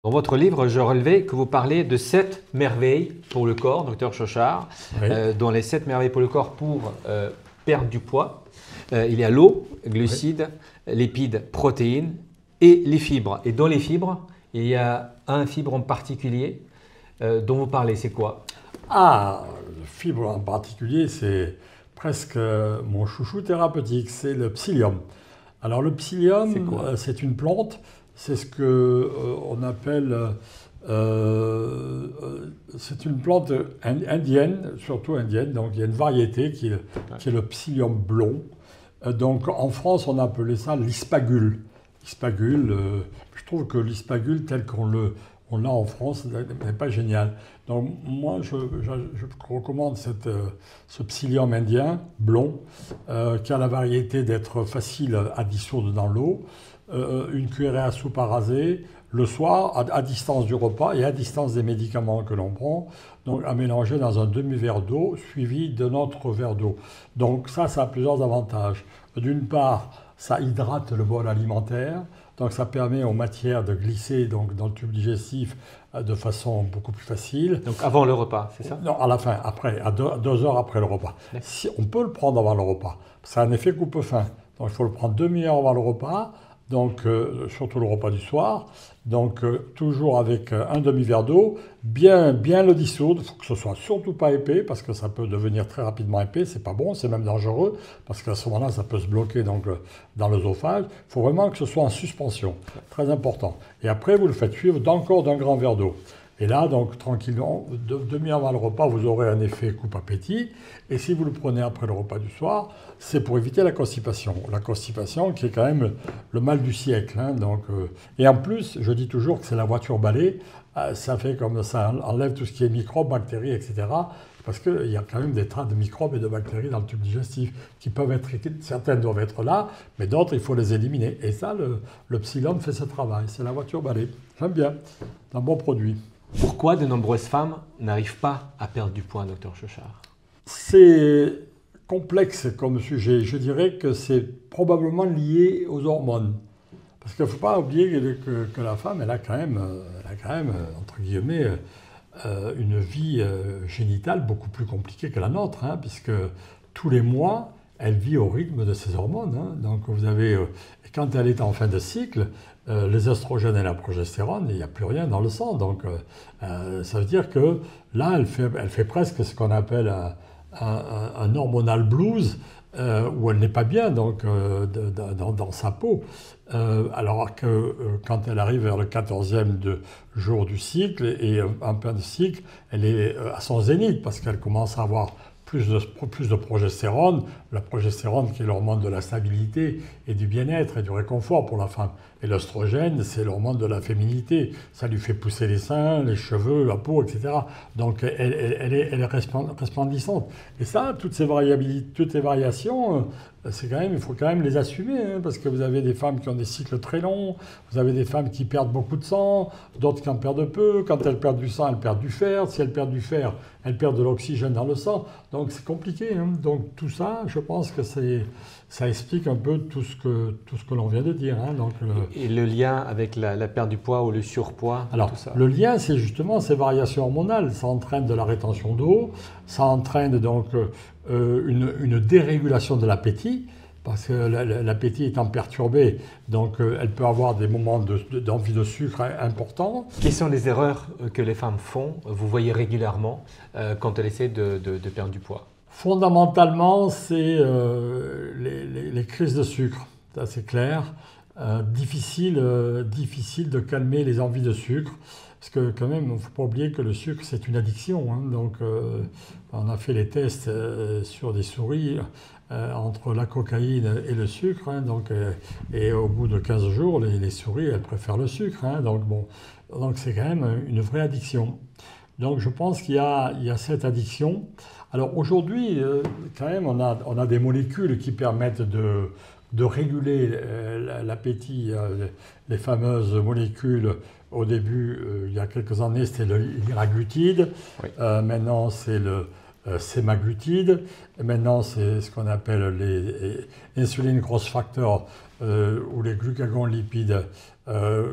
Dans votre livre, je relevais que vous parlez de 7 merveilles pour le corps, docteur Chochard, Oui. dont les 7 merveilles pour le corps pour perdre du poids. Il y a l'eau, glucides, lipides, protéines et les fibres. Et dans les fibres, il y a un fibre en particulier dont vous parlez. C'est quoi? Ah, le fibre en particulier, c'est presque mon chouchou thérapeutique, c'est le psyllium. Alors le C'est psyllium, quoi? c'est une plante, c'est ce que on appelle, c'est une plante indienne, surtout indienne, donc il y a une variété qui est le psyllium blond. Donc en France, on appelait ça l'ispagule. L'ispagule, je trouve que l'ispagule tel on l'a en France n'est pas génial. Donc moi, je recommande ce psyllium indien blond qui a la variété d'être facile à dissoudre dans l'eau. Une cuillerée à soupe à raser le soir à distance du repas et à distance des médicaments que l'on prend, donc à mélanger dans un demi-verre d'eau suivi d'un autre verre d'eau. Donc ça a plusieurs avantages. D'une part, ça hydrate le bol alimentaire, donc ça permet aux matières de glisser donc, dans le tube digestif de façon beaucoup plus facile. Donc avant le repas, c'est ça? Non, à la fin, après, à 2 heures après le repas. Si, on peut le prendre avant le repas. Ça a un effet coupe-faim. Donc il faut le prendre demi-heure avant le repas, donc surtout le repas du soir. Donc toujours avec un demi-verre d'eau, bien le dissoudre. Il faut que ce soit surtout pas épais parce que ça peut devenir très rapidement épais. C'est pas bon, c'est même dangereux parce qu'à ce moment-là, ça peut se bloquer donc, dans l'œsophage. Il faut vraiment que ce soit en suspension, très important. Et après, vous le faites suivre encore d'un grand verre d'eau. Et là, donc, tranquillement, demi-heure avant le repas, vous aurez un effet coupe-appétit. Et si vous le prenez après le repas du soir, c'est pour éviter la constipation. La constipation qui est quand même le mal du siècle. Hein, donc, et en plus, je dis toujours que c'est la voiture balai. Ça fait comme ça enlève tout ce qui est microbes, bactéries, etc. Parce qu'il y a quand même des traces de microbes et de bactéries dans le tube digestif qui peuvent être, certaines doivent être là, mais d'autres, il faut les éliminer. Et ça, le psyllium fait ce travail. C'est la voiture balai. J'aime bien. C'est un bon produit. Pourquoi de nombreuses femmes n'arrivent pas à perdre du poids, docteur Chochard? C'est complexe comme sujet. Je dirais que c'est probablement lié aux hormones. Parce qu'il ne faut pas oublier que la femme, elle a quand même, entre guillemets, une vie génitale beaucoup plus compliquée que la nôtre, hein, puisque tous les mois, elle vit au rythme de ses hormones. Hein. Donc vous avez, quand elle est en fin de cycle, les oestrogènes et la progestérone, il n'y a plus rien dans le sang. Donc ça veut dire que là, elle fait presque ce qu'on appelle un hormonal blues, où elle n'est pas bien donc, dans sa peau. Alors que quand elle arrive vers le 14e jour du cycle et en plein de cycle, elle est à son zénith parce qu'elle commence à avoir plus de progestérone, la progestérone qui est l'hormone de la stabilité et du bien-être et du réconfort pour la femme. Et l'œstrogène, c'est l'hormone de la féminité. Ça lui fait pousser les seins, les cheveux, la peau, etc. Donc elle est resplendissante. Et ça, toutes ces variations, il faut quand même les assumer, hein, parce que vous avez des femmes qui ont des cycles très longs, vous avez des femmes qui perdent beaucoup de sang, d'autres qui en perdent peu. Quand elles perdent du sang, elles perdent du fer. Si elles perdent du fer, elles perdent de l'oxygène dans le sang. Donc c'est compliqué. Hein. Donc tout ça, je pense que ça explique un peu tout ce que l'on vient de dire. Hein. Donc, Et le lien avec la perte du poids ou le surpoids, alors, tout ça? le lien, c'est justement ces variations hormonales. Ça entraîne de la rétention d'eau, ça entraîne donc une dérégulation de l'appétit, parce que l'appétit étant perturbé, donc elle peut avoir des moments d'envie de sucre importants. Quelles sont les erreurs que les femmes font, vous voyez régulièrement, quand elles essaient de perdre du poids? Fondamentalement, c'est les crises de sucre, ça c'est clair. Difficile de calmer les envies de sucre, parce que quand même, il ne faut pas oublier que le sucre, c'est une addiction. Hein. Donc, on a fait les tests sur des souris entre la cocaïne et le sucre. Hein. Donc, et au bout de 15 jours, les souris, elles préfèrent le sucre. Hein. Donc, bon, donc c'est quand même une vraie addiction. Donc, je pense qu'il y a cette addiction. Alors, aujourd'hui, quand même, on a des molécules qui permettent de réguler l'appétit, les fameuses molécules. Au début, il y a quelques années, c'était le liraglutide. Oui. Maintenant, c'est le sémaglutide. Et maintenant, c'est ce qu'on appelle les insuline growth factor ou les glucagon lipides,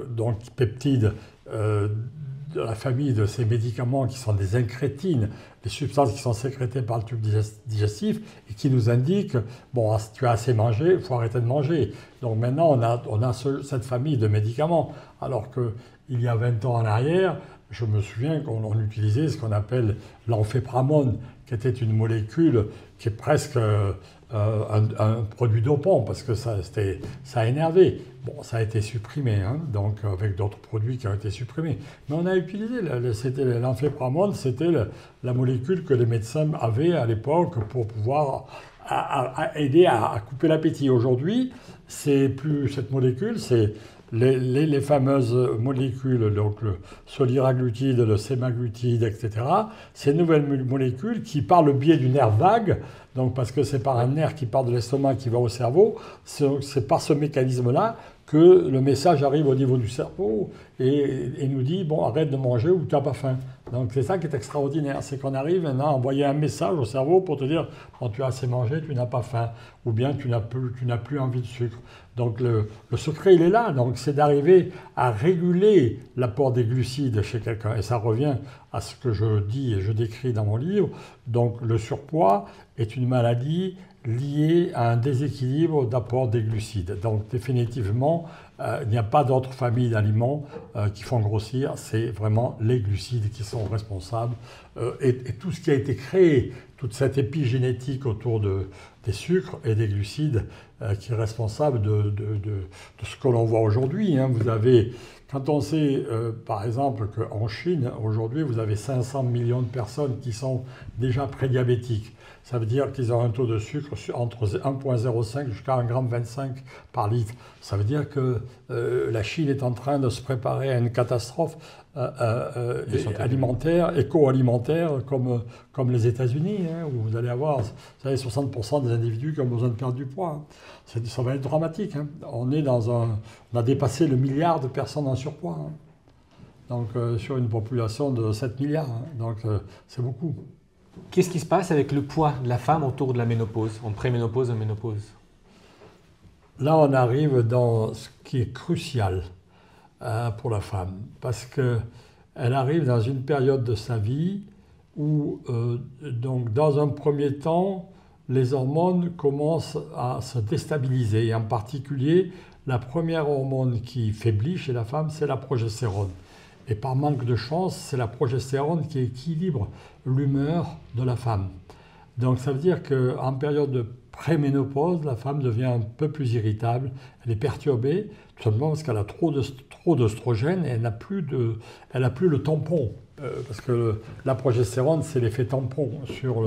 donc peptides, de la famille de ces médicaments qui sont des incrétines, des substances qui sont sécrétées par le tube digestif et qui nous indiquent, bon, tu as assez mangé, il faut arrêter de manger. Donc maintenant, on a cette famille de médicaments. Alors qu'il y a 20 ans en arrière, je me souviens qu'on utilisait ce qu'on appelle l'amphétamine, qui était une molécule qui est presque un produit dopant, parce que ça a énervé. Bon, ça a été supprimé, hein, donc avec d'autres produits qui ont été supprimés. Mais on a utilisé, l'amphétamine, c'était la molécule que les médecins avaient à l'époque pour pouvoir aider à couper l'appétit. Aujourd'hui, c'est plus cette molécule, c'est les fameuses molécules, donc le soliraglutide, le sémaglutide, etc., ces nouvelles molécules qui, par le biais du nerf vague, donc parce que c'est par un nerf qui part de l'estomac qui va au cerveau, c'est par ce mécanisme-là que le message arrive au niveau du cerveau et nous dit, bon, arrête de manger ou tu n'as pas faim. Donc c'est ça qui est extraordinaire, c'est qu'on arrive maintenant à envoyer un message au cerveau pour te dire, quand tu as assez mangé, tu n'as pas faim, ou bien tu n'as plus envie de sucre. Donc le secret, il est là, donc c'est d'arriver à réguler l'apport des glucides chez quelqu'un. Et ça revient à ce que je dis et je décris dans mon livre. Donc le surpoids est une maladie liée à un déséquilibre d'apport des glucides. Donc définitivement, il n'y a pas d'autre famille d'aliments qui font grossir, c'est vraiment les glucides qui sont responsables. Et tout ce qui a été créé, toute cette épigénétique autour des sucres et des glucides qui est responsable de ce que l'on voit aujourd'hui. Hein. Vous avez, quand on sait par exemple qu'en Chine, aujourd'hui, vous avez 500 millions de personnes qui sont déjà prédiabétiques. Ça veut dire qu'ils ont un taux de sucre entre 1,05 jusqu'à 1,25 g par litre. Ça veut dire que la Chine est en train de se préparer à une catastrophe alimentaire, éco-alimentaire, comme les États-Unis, hein, où vous allez avoir, vous savez, 60% des individus qui ont besoin de perdre du poids. Hein. Ça va être dramatique. Hein. On a dépassé le milliard de personnes en surpoids. Hein. Donc sur une population de 7 milliards. Hein. Donc c'est beaucoup. Qu'est-ce qui se passe avec le poids de la femme autour de la ménopause, en préménopause et en ménopause? Là, on arrive dans ce qui est crucial pour la femme, parce qu'elle arrive dans une période de sa vie où, donc, dans un premier temps, les hormones commencent à se déstabiliser. Et en particulier, la première hormone qui faiblit chez la femme, c'est la progestérone. Et par manque de chance, c'est la progestérone qui équilibre l'humeur de la femme. Donc ça veut dire qu'en période de préménopause, la femme devient un peu plus irritable, elle est perturbée, tout simplement parce qu'elle a trop d'œstrogène et elle n'a plus le tampon. Parce que la progestérone, c'est l'effet tampon sur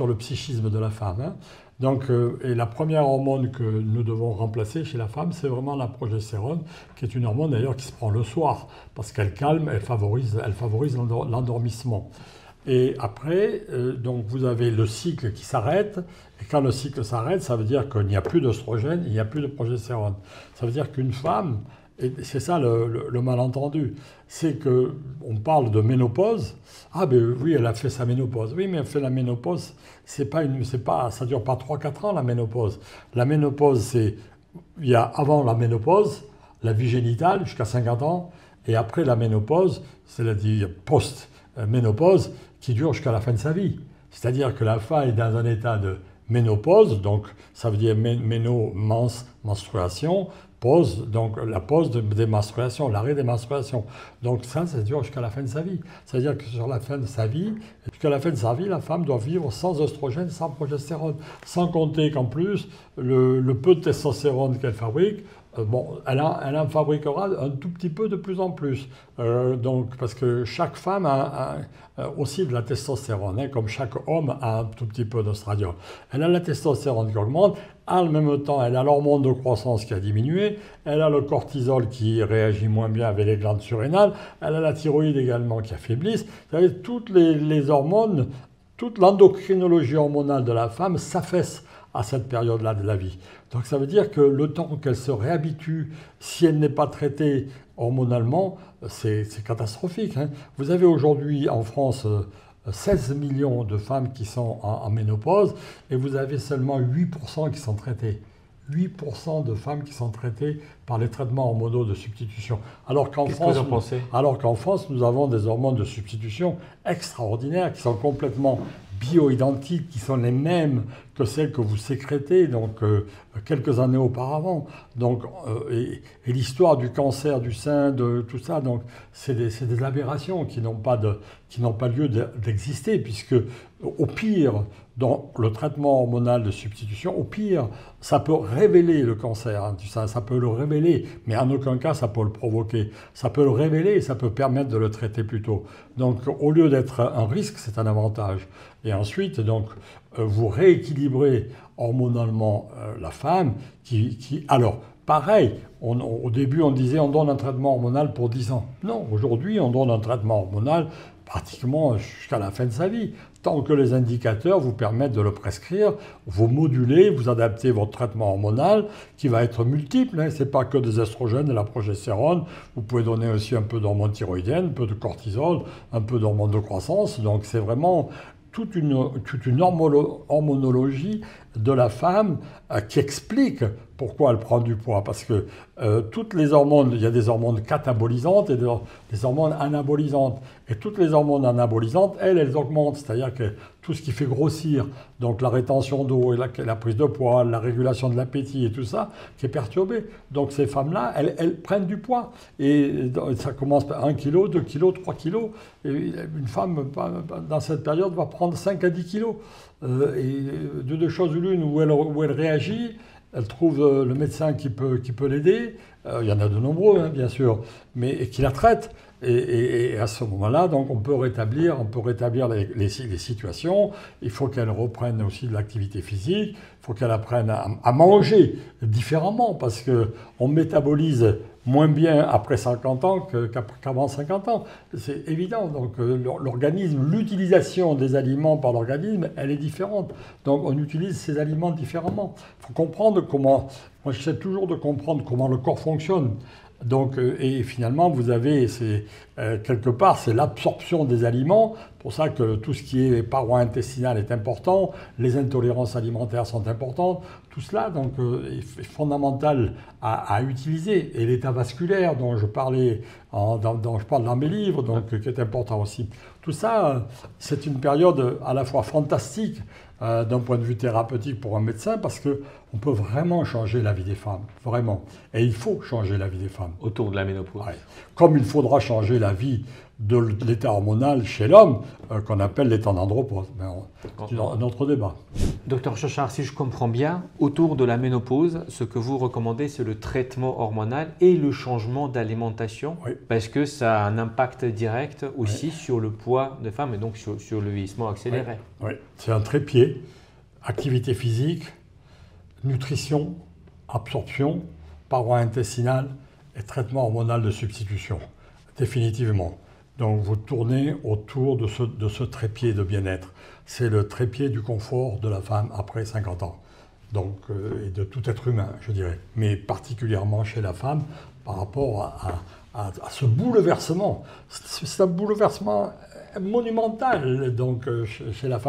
le psychisme de la femme. Hein. Donc, et la première hormone que nous devons remplacer chez la femme, c'est vraiment la progestérone, qui est une hormone d'ailleurs qui se prend le soir, parce qu'elle calme, elle favorise l'endormissement. Et après, donc vous avez le cycle qui s'arrête, et quand le cycle s'arrête, ça veut dire qu'il n'y a plus d'œstrogène, il n'y a plus de progestérone. Ça veut dire qu'une femme, et c'est ça le malentendu, c'est qu'on parle de ménopause. Ah ben oui, elle a fait sa ménopause. Oui, mais elle fait la ménopause, ça ne dure pas 3-4 ans la ménopause. La ménopause, il y a avant la ménopause, la vie génitale jusqu'à 50 ans, et après la ménopause, c'est-à-dire post-ménopause, qui dure jusqu'à la fin de sa vie. C'est-à-dire que la femme est dans un état de ménopause, donc ça veut dire menstruation, pause, donc la pause des menstruations, l'arrêt des menstruations. Donc ça dure jusqu'à la fin de sa vie. C'est-à-dire que sur la fin de sa vie, jusqu'à la fin de sa vie, la femme doit vivre sans œstrogène, sans progestérone. Sans compter qu'en plus, le peu de testostérone qu'elle fabrique, elle en fabriquera un tout petit peu de plus en plus. Donc, parce que chaque femme a aussi de la testostérone, hein, comme chaque homme a un tout petit peu d'oestradiol. Elle a la testostérone qui augmente, en même temps, elle a l'hormone de croissance qui a diminué, elle a le cortisol qui réagit moins bien avec les glandes surrénales, elle a la thyroïde également qui affaiblisse. Vous savez, toutes les hormones, toute l'endocrinologie hormonale de la femme s'affaisse à cette période-là de la vie. Donc ça veut dire que le temps qu'elle se réhabitue, si elle n'est pas traitée hormonalement, c'est catastrophique. Hein. Vous avez aujourd'hui en France 16 millions de femmes qui sont en ménopause et vous avez seulement 8% qui sont traitées. 8% de femmes qui sont traitées par les traitements hormonaux de substitution. Alors qu'en Qu'est-ce que vous en pensez? Alors qu'en France, nous avons des hormones de substitution extraordinaires qui sont complètement bioidentiques, qui sont les mêmes que celles que vous sécrétez donc, quelques années auparavant. Donc, et l'histoire du cancer du sein, de tout ça, donc, c'est des aberrations qui n'ont pas lieu d'exister, puisque au pire, dans le traitement hormonal de substitution, au pire, ça peut révéler le cancer du sein, ça peut le révéler, mais en aucun cas ça peut le provoquer. Ça peut le révéler et ça peut permettre de le traiter plus tôt. Donc au lieu d'être un risque, c'est un avantage. Et ensuite, donc, vous rééquilibrez hormonalement la femme alors, pareil, au début on disait on donne un traitement hormonal pour 10 ans. Non, aujourd'hui on donne un traitement hormonal pratiquement jusqu'à la fin de sa vie. Tant que les indicateurs vous permettent de le prescrire, vous modulez, vous adaptez votre traitement hormonal qui va être multiple. Ce n'est pas que des estrogènes, de la progestérone. Vous pouvez donner aussi un peu d'hormones thyroïdiennes, un peu de cortisol, un peu d'hormones de croissance. Donc c'est vraiment toute une hormonologie de la femme qui explique pourquoi elle prend du poids. Parce que toutes les hormones, il y a des hormones catabolisantes et des hormones anabolisantes. Et toutes les hormones anabolisantes, elles augmentent. C'est-à-dire que tout ce qui fait grossir, donc la rétention d'eau, et la prise de poids, la régulation de l'appétit et tout ça, qui est perturbé. Donc ces femmes-là, elles prennent du poids. Et ça commence par 1 kg, 2 kg, 3 kg. Et une femme, dans cette période, va prendre 5 à 10 kg. Et de deux choses l'une, où elle réagit, elle trouve le médecin qui peut l'aider. Il y en a de nombreux, hein, bien sûr, mais qui la traite. Et à ce moment-là, donc, on peut rétablir les situations. Il faut qu'elle reprenne aussi de l'activité physique. Il faut qu'elle apprenne à manger différemment, parce qu'on métabolise moins bien après 50 ans qu'avant 50 ans. C'est évident. Donc l'organisme, l'utilisation des aliments par l'organisme, elle est différente. Donc on utilise ces aliments différemment. Il faut comprendre comment... Moi, j'essaie toujours de comprendre comment le corps fonctionne. Donc, et finalement, vous avez, quelque part, c'est l'absorption des aliments. C'est pour ça que tout ce qui est paroi intestinale est important, les intolérances alimentaires sont importantes. Tout cela donc, est fondamental à utiliser. Et l'état vasculaire dont je parlais, dont je parle dans mes livres, donc, qui est important aussi. Tout ça, c'est une période à la fois fantastique d'un point de vue thérapeutique pour un médecin, parce qu'on peut vraiment changer la vie des femmes, vraiment. Et il faut changer la vie des femmes. Autour de la ménopause. Ouais. Comme il faudra changer la vie de l'état hormonal chez l'homme, qu'on appelle l'état d'andropause. C'est un autre débat. Docteur Chauchard, si je comprends bien, autour de la ménopause, ce que vous recommandez, c'est le traitement hormonal et le changement d'alimentation, oui. Parce que ça a un impact direct aussi sur le poids des femmes et donc sur le vieillissement accéléré. Oui. C'est un trépied, activité physique, nutrition, absorption, paroi intestinale et traitement hormonal de substitution, définitivement. Donc vous tournez autour de ce trépied de bien-être. C'est le trépied du confort de la femme après 50 ans. Donc, et de tout être humain, je dirais. Mais particulièrement chez la femme par rapport à ce bouleversement. C'est un bouleversement monumental donc, chez la femme.